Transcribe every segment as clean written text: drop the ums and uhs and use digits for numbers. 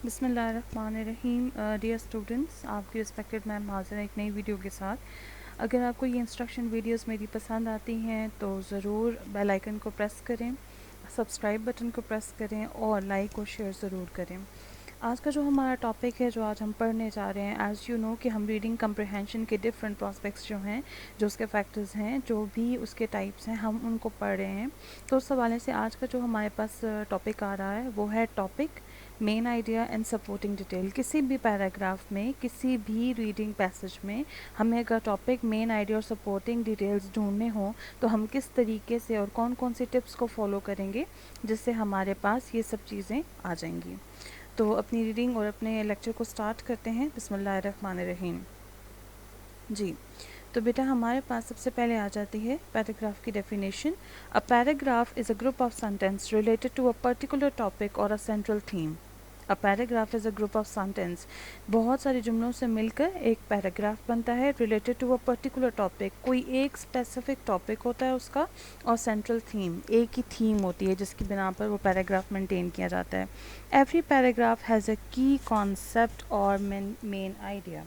बिस्मिल्लाहिर्रहमानिर्रहीम। Dear students, आपकी respected ma'am हाजिर है एक नई वीडियो के साथ। अगर आपको ये इंस्ट्रक्शन वीडियोस मेरी पसंद आती हैं तो ज़रूर बेल आइकन को प्रेस करें, सब्सक्राइब बटन को प्रेस करें और लाइक और शेयर ज़रूर करें। आज का जो हमारा टॉपिक है, जो आज हम पढ़ने जा रहे हैं, एज़ यू नो कि हम रीडिंग कम्प्रिहेंशन के डिफरेंट प्रॉस्पेक्ट्स जो हैं, जो उसके फैक्टर्स हैं, जो भी उसके टाइप्स हैं, हम उनको पढ़ रहे हैं। तो उस हवाले से आज का जो हमारे पास टॉपिक आ रहा है वो है topic main idea and supporting detail. किसी भी पैराग्राफ में, किसी भी रीडिंग पैसेज में हमें अगर टॉपिक, मेन आइडिया और सपोर्टिंग डिटेल्स ढूंढने हों तो हम किस तरीके से और कौन कौन सी टिप्स को फॉलो करेंगे जिससे हमारे पास ये सब चीज़ें आ जाएंगी। तो अपनी रीडिंग और अपने लेक्चर को स्टार्ट करते हैं। बिस्मिल्लाहिर्रहमानिर्रहीम। जी, तो बेटा हमारे पास सबसे पहले आ जाती है पैराग्राफ की definition. A paragraph is a group of sentence related to a particular topic और a central theme. A paragraph is a group of sentence, बहुत सारे जुमलों से मिलकर एक पैराग्राफ बनता है related to a particular topic. कोई एक स्पेसिफिक टॉपिक होता है उसका, और सेंट्रल थीम, एक ही थीम होती है जिसकी बिना पर वो पैराग्राफ मेंटेन किया जाता है। एवरी पैराग्राफ हैज़ अ की कॉन्सेप्ट और मेन आइडिया।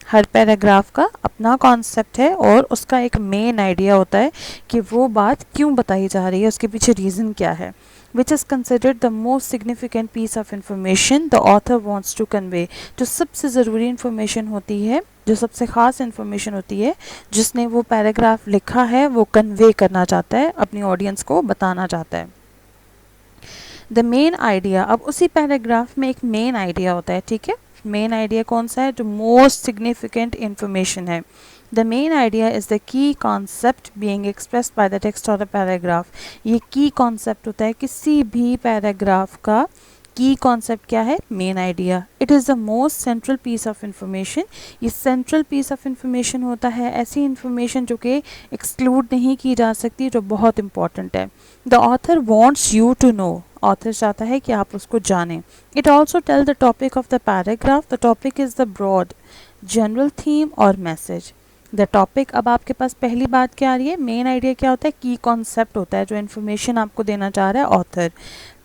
हर पैराग्राफ का अपना कॉन्सेप्ट है और उसका एक मेन आइडिया होता है कि वो बात क्यों बताई जा रही है, उसके पीछे रीज़न क्या है। Which is considered the most significant piece of information the author wants to convey. जो सबसे ज़रूरी इन्फॉर्मेशन होती है, जो सबसे ख़ास इन्फॉर्मेशन होती है जिसने वो पैराग्राफ लिखा है, वो कन्वे करना चाहता है, अपनी ऑडियंस को बताना चाहता है। द मेन आइडिया, अब उसी पैराग्राफ में एक मेन आइडिया होता है, ठीक है। मेन आइडिया कौन सा है? जो मोस्ट सिग्निफिकेंट इंफॉर्मेशन है। The main idea is the key concept being expressed by the text और द पैराग्राफ। ये की कॉन्सेप्ट होता है किसी भी पैराग्राफ का। की कॉन्सेप्ट क्या है? Main idea. It is the most central piece of information. ये सेंट्रल पीस ऑफ इंफॉर्मेशन होता है, ऐसी इंफॉर्मेशन जो कि एक्सक्लूड नहीं की जा सकती, जो बहुत इंपॉर्टेंट है। The author wants you to know, author चाहता है कि आप उसको जानें। It also tell the topic of the paragraph. The topic is the broad general theme और मैसेज। द टॉपिक, अब आपके पास पहली बात क्या आ रही है? मेन आइडिया क्या होता है? की कॉन्सेप्ट होता है, जो इन्फॉर्मेशन आपको देना चाह रहा है ऑथर।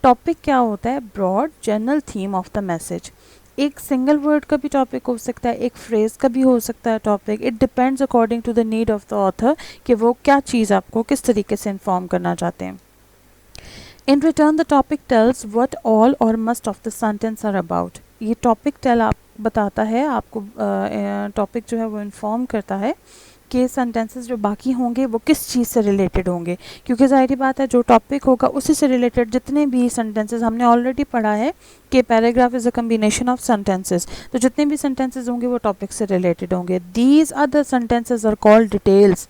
टॉपिक क्या होता है? Broad general theme of the message. एक सिंगल वर्ड का भी टॉपिक हो सकता है, एक फ्रेज का भी हो सकता है topic. It depends according to the need of the author कि वो क्या चीज़ आपको किस तरीके से इन्फॉर्म करना चाहते हैं। In return, the topic tells what all or most of the sentence are about. ये टॉपिक टेल आप बताता है आपको, टॉपिक जो है वो इन्फॉर्म करता है कि सेंटेंसेस जो बाकी होंगे वो किस चीज़ से रिलेटेड होंगे, क्योंकि ज़ाहिर बात है जो टॉपिक होगा उसी से रिलेटेड जितने भी सेंटेंसेस, हमने ऑलरेडी पढ़ा है कि paragraph is a combination of sentences, तो जितने भी सेंटेंसेस होंगे वो टॉपिक से रिलेटेड होंगे। These other sentences are called details.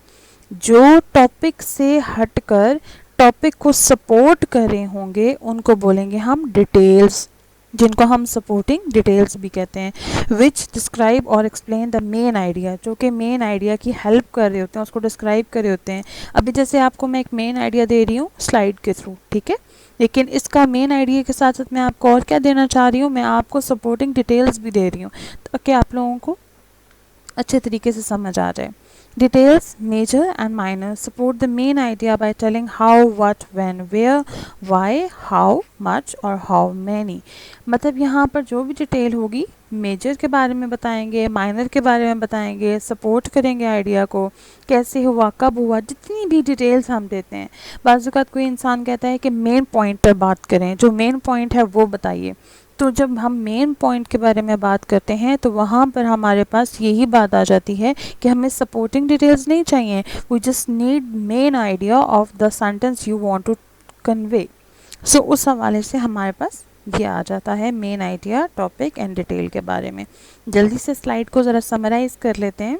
जो टॉपिक से हटकर टॉपिक को सपोर्ट कर रहे होंगे उनको बोलेंगे हम डिटेल्स, जिनको हम सपोर्टिंग डिटेल्स भी कहते हैं। विच डिस्क्राइब और एक्सप्लेन द मेन आइडिया, जो कि मेन आइडिया की हेल्प कर रहे होते हैं, उसको डिस्क्राइब कर रहे होते हैं। अभी जैसे आपको मैं एक मेन आइडिया दे रही हूँ स्लाइड के थ्रू, ठीक है, लेकिन इसका मेन आइडिया के साथ साथ मैं आपको और क्या देना चाह रही हूँ? मैं आपको सपोर्टिंग डिटेल्स भी दे रही हूँ ताकि आप लोगों को अच्छे तरीके से समझ आ जाए। Details, major and minor, support the main idea by telling how, what, when, where, why, how much और how many। मतलब यहाँ पर जो भी डिटेल होगी, मेजर के बारे में बताएंगे, माइनर के बारे में बताएंगे, सपोर्ट करेंगे आइडिया को, कैसे हुआ, कब हुआ, जितनी भी डिटेल्स हम देते हैं। बाज़ औक़ात कोई इंसान कहता है कि मेन पॉइंट पर बात करें, जो मेन पॉइंट है वो बताइए। तो जब हम मेन पॉइंट के बारे में बात करते हैं तो वहाँ पर हमारे पास यही बात आ जाती है कि हमें सपोर्टिंग डिटेल्स नहीं चाहिए, we just need main idea of the sentence you want to convey. So उस हवाले से हमारे पास ये आ जाता है main idea, topic and detail के बारे में। जल्दी से स्लाइड को ज़रा समराइज़ कर लेते हैं।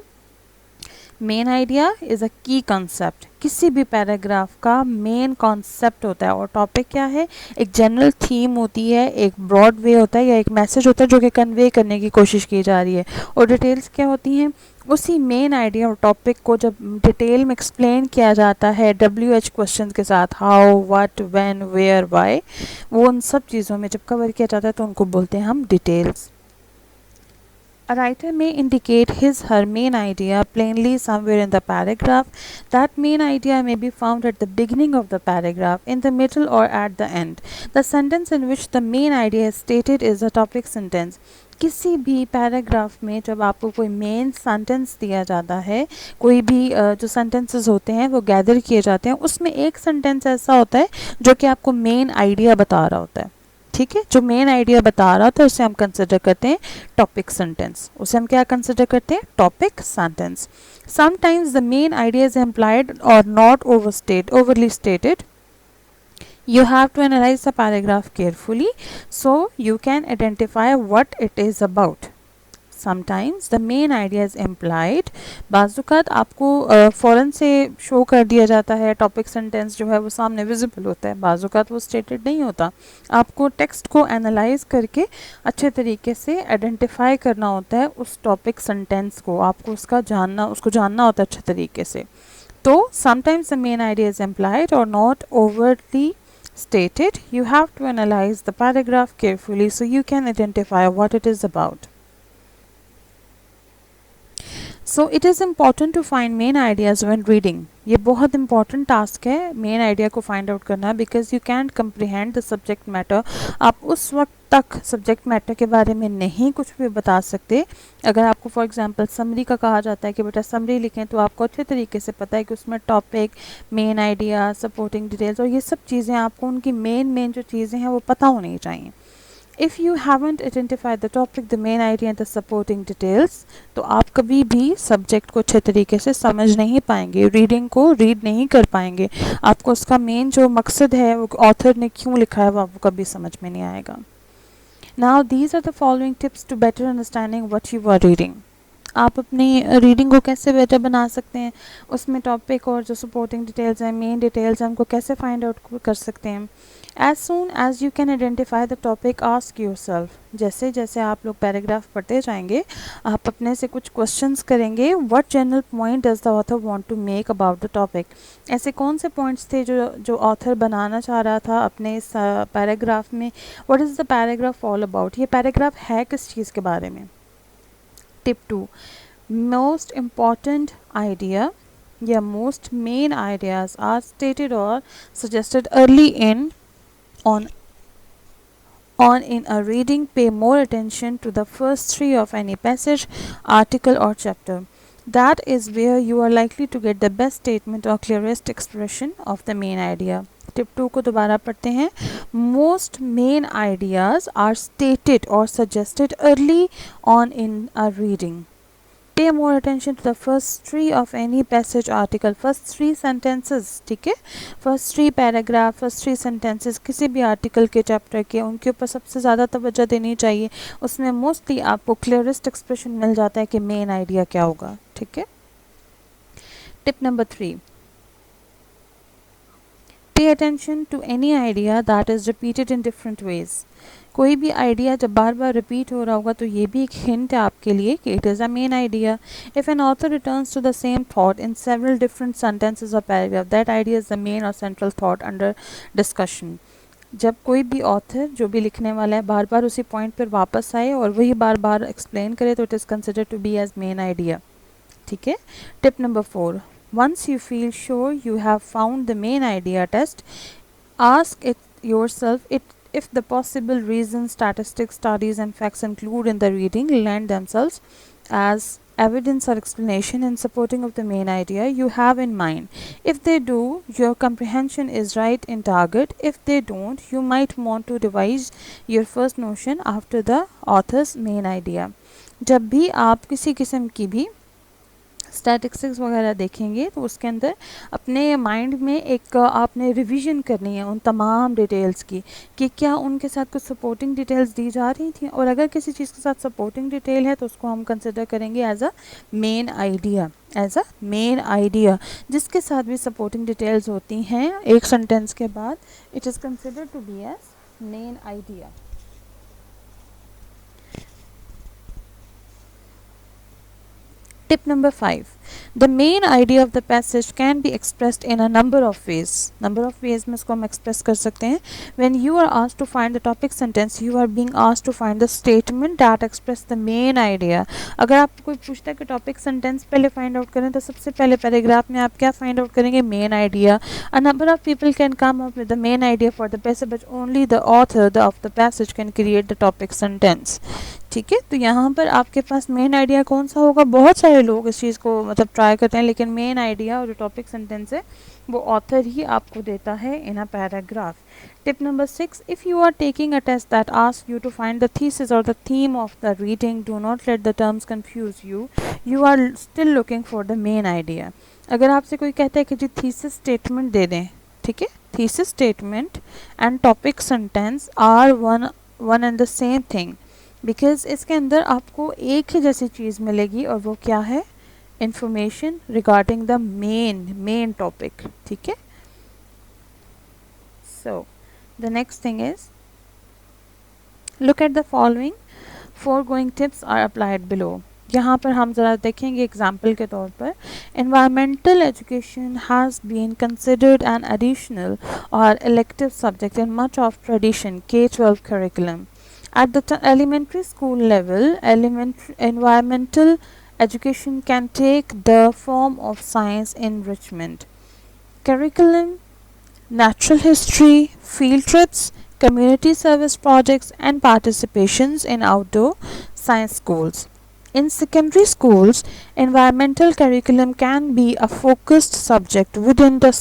मेन आइडिया इज़ अ की कॉन्सेप्ट, किसी भी पैराग्राफ का मेन कॉन्सेप्ट होता है। और टॉपिक क्या है? एक जनरल थीम होती है, एक ब्रॉड वे होता है या एक मैसेज होता है जो कि कन्वे करने की कोशिश की जा रही है। और डिटेल्स क्या होती हैं? उसी मेन आइडिया और टॉपिक को जब डिटेल में एक्सप्लेन किया जाता है WH क्वेश्चन के साथ, how, what, when, where, why, वो उन सब चीज़ों में जब कवर किया जाता है तो उनको बोलते हैं हम details. A writer may indicate his/her main idea plainly somewhere in the paragraph. That main idea may be found at the beginning of the paragraph, in the middle, or at the end. The sentence in which the main idea is stated is a topic sentence. किसी भी paragraph में जब आपको कोई main sentence दिया जाता है, कोई भी जो सेंटेंसेस होते हैं वो गैदर किए जाते हैं, उसमें एक सेंटेंस ऐसा होता है जो कि आपको मेन आइडिया बता रहा होता है। ठीक है, जो मेन आइडिया बता रहा था उसे हम कंसिडर करते हैं टॉपिक सेंटेंस। उसे हम क्या कंसिडर करते हैं? Topic sentence. Sometimes the main idea is implied और not overly stated. You have to analyze the paragraph carefully so you can identify what it is about. Sometimes the main idea is implied. बाज़-औक़ात आपको फ़ौरन से show कर दिया जाता है, topic sentence जो है वो सामने विजिबल होता है, बाज़-औक़ात वो स्टेटेड नहीं होता। आपको टेक्स्ट को एनालाइज करके अच्छे तरीके से आइडेंटिफाई करना होता है उस टॉपिक सेंटेंस को, आपको उसको जानना होता है अच्छे तरीके से। तो sometimes the main idea is implied or not overtly stated. You have to analyze the paragraph carefully so you can identify what it is about. So it is important to find main ideas when reading. ये बहुत important task है main idea को find out करना, because you can't comprehend the subject matter. आप उस वक्त तक subject matter के बारे में नहीं कुछ भी बता सकते। अगर आपको फॉर एग्जांपल समरी का कहा जाता है कि बेटा समरी लिखें, तो आपको अच्छे तरीके से पता है कि उसमें topic, main idea, supporting details और ये सब चीज़ें आपको उनकी मेन जो चीज़ें हैं वो पता होनी चाहिए। If you haven't identified the topic, the main idea and the supporting details, तो आप कभी भी सब्जेक्ट को अच्छे तरीके से समझ नहीं पाएंगे, रीडिंग को रीड नहीं कर पाएंगे। आपको उसका मेन जो मकसद है वो ऑथर ने क्यों लिखा है वो आपको कभी समझ में नहीं आएगा। Now these are the following tips to better understanding what you are reading. आप अपनी रीडिंग को कैसे बेटर बना सकते हैं, उसमें टॉपिक और जो सपोर्टिंग डिटेल्स हैं, मेन डिटेल्स हैं, उनको कैसे फाइंड आउट कर सकते हैं। As soon as you can identify the topic, ask yourself, जैसे जैसे आप लोग पैराग्राफ पढ़ते जाएंगे आप अपने से कुछ क्वेश्चंस करेंगे। What general point does the author want to make about the topic? ऐसे कौन से पॉइंट्स थे जो ऑथर बनाना चाह रहा था अपने इस पैराग्राफ में। What is the paragraph all about? ये पैराग्राफ है किस चीज़ के बारे में। Tip 2, most important idea या most main ideas are stated or suggested early on in a reading. Pay more attention to the first three of any passage, article or chapter. That is where you are likely to get the best statement or clearest expression of the main idea. Tip 2 को दोबारा पढ़ते हैं। Most main ideas are stated or suggested early on in a reading. Pay more attention to the first three of any passage, article. First three sentences, ठीक है, first three paragraph, first three sentences किसी भी article के chapter के, उनके ऊपर सबसे ज़्यादा तवज्जो देनी चाहिए। उसमें मोस्टली आपको क्लियरेस्ट एक्सप्रेशन मिल जाता है कि मेन आइडिया क्या होगा। ठीक है। Tip number 3, pay attention to any idea that is repeated in different ways. कोई भी आइडिया जब बार बार रिपीट हो रहा होगा तो ये भी एक हिंट है आपके लिए कि it is a main idea. If an author returns to the same thought in several different sentences और paragraph, that idea is the main और सेंट्रल थॉट अंडर डिस्कशन। जब कोई भी ऑथर जो भी लिखने वाला है बार बार उसी पॉइंट पर वापस आए और वही बार बार एक्सप्लेन करे तो it is considered to be as main idea. ठीक है। Tip number 4, once you feel sure you have found the main idea, ask it yourself if the possible reasons, statistics, studies and facts included in the reading lend themselves as evidence or explanation in supporting of the main idea you have in mind. If they do, your comprehension is right in target. If they don't, you might want to revise your first notion after the author's main idea. जब भी आप किसी किस्म की भी statistics वगैरह देखेंगे तो उसके अंदर अपने माइंड में एक आपने रिवीजन करनी है उन तमाम डिटेल्स की कि क्या उनके साथ कुछ सपोर्टिंग डिटेल्स दी जा रही थी, और अगर किसी चीज़ के साथ सपोर्टिंग डिटेल है तो उसको हम कंसिडर करेंगे एज अ मेन आइडिया। जिसके साथ भी सपोर्टिंग डिटेल्स होती हैं एक सेंटेंस के बाद, it is considered to be as main idea. Tip number 5. The main idea of the passage can be expressed in a number of ways. Number of ways में इसको हम express कर सकते हैं. When you are asked to find the topic sentence, you are being asked to find the statement that express the main idea. अगर आपको कोई पूछता है कि topic sentence पहले find out करें तो सबसे पहले paragraph में आप क्या find out करेंगे? Main idea. A number of people can come up with the main idea for the passage, but only the author of the passage can create the topic sentence. ठीक है, तो यहाँ पर आपके पास मेन आइडिया कौन सा होगा? बहुत सारे लोग इस चीज़ को मतलब ट्राई करते हैं, लेकिन मेन आइडिया और जो टॉपिक सेंटेंस है वो ऑथर ही आपको देता है in a paragraph. Tip number 6. If you are taking a test that ask you to find the thesis और the theme of the reading, do not let the terms confuse you. You are still looking for the main idea. अगर आपसे कोई कहता है कि जी thesis statement दे दें, ठीक है, thesis statement and topic sentence are one and the same thing, because इसके अंदर आपको एक ही जैसी चीज़ मिलेगी और वो क्या है? Information regarding the main topic. ठीक है. So the next thing is look at the following foregoing tips are applied below. यहाँ पर हम ज़रा देखेंगे एग्जाम्पल के तौर पर. Environmental education has been considered an additional or elective subject in much of tradition K-12 curriculum. At the elementary school level, environmental education can take the form of science enrichment. Curriculum, natural history, field trips, community service projects, and participations in outdoor science schools. In secondary schools, environmental curriculum can be a focused subject within the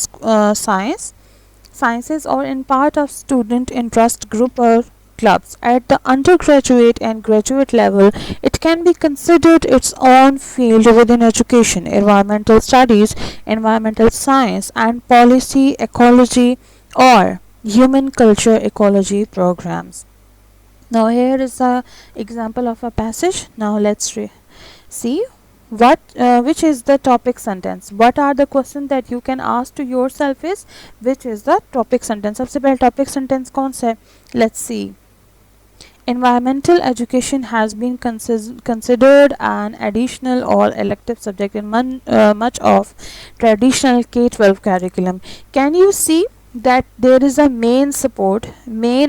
sciences or in part of student interest group or clubs. At the undergraduate and graduate level, it can be considered its own field within education. Environmental studies, environmental science, and policy, ecology, or human culture ecology programs. Now here is a example of a passage. Now let's see which is the topic sentence. What are the questions that you can ask to yourself is which is the topic sentence. सबसे पहले topic sentence कौन सा है? Let's see. Environmental education has been considered an additional or elective subject in much of traditional K-12 curriculum. Can you see that there is a main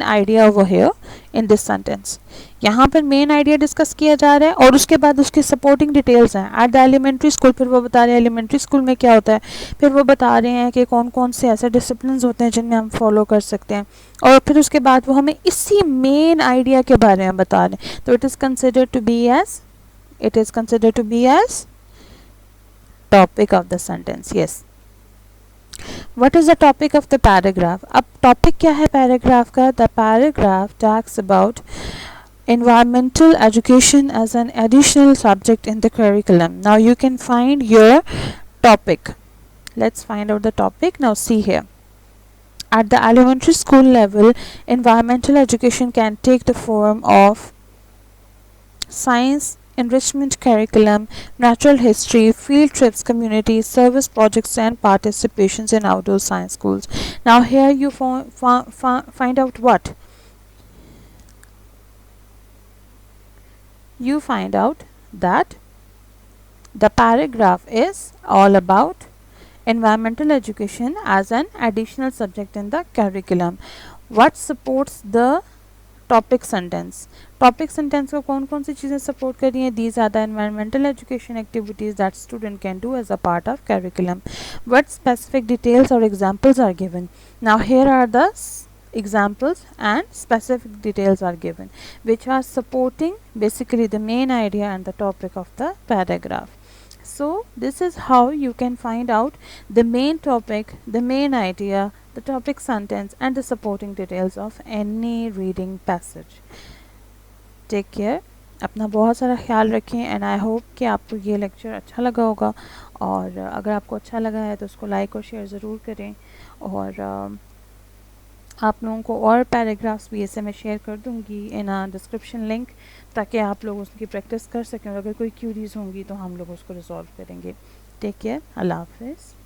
idea over here in this sentence? यहाँ पर main idea discuss किया जा रहा है और उसके बाद उसकी सपोर्टिंग डिटेल्स हैं. एट द एलिमेंट्री स्कूल, फिर वो बता रहे हैं एलिमेंट्री स्कूल में क्या होता है, फिर वो बता रहे हैं कि कौन कौन से ऐसे डिसिप्लिन होते हैं जिनमें हम फॉलो कर सकते हैं, और फिर उसके बाद वो हमें इसी मेन आइडिया के बारे में बता रहे हैं. तो it is considered to be as topic of the sentence. Yes. What is the topic of the paragraph? अब टॉपिक क्या है पैराग्राफ का? The paragraph talks about environmental education as an additional subject in the curriculum. Now you can find your topic. Let's find out the topic. Now see here. At the elementary school level, environmental education can take the form of science enrichment curriculum, natural history, field trips, community service projects, and participations in outdoor science schools. Now here you find out what? You find out that the paragraph is all about environmental education as an additional subject in the curriculum. What supports the topic sentence? Topic sentence को कौन कौन सी चीज़ें support कर रही हैं? These are the environmental education activities that student can do as a part of curriculum. What specific details or examples are given? Now here are the examples and specific details are given which are supporting basically the main idea and the topic of the paragraph. So this is how you can find out the main topic, the main idea, the topic sentence and the supporting details of any reading passage. Take care. अपना बहुत सारा ख्याल रखें and I hope कि आपको ये lecture अच्छा लगा होगा, और अगर आपको अच्छा लगा है तो उसको लाइक और शेयर ज़रूर करें, और आप लोगों को और पैराग्राफ्स भी ऐसे मैं शेयर कर दूंगी इन डिस्क्रिप्शन लिंक, ताकि आप लोग उसकी प्रैक्टिस कर सकें और अगर कोई क्यूरीज होंगी तो हम लोग उसको रिजॉल्व करेंगे. Take care. अल्लाह हाफिज़.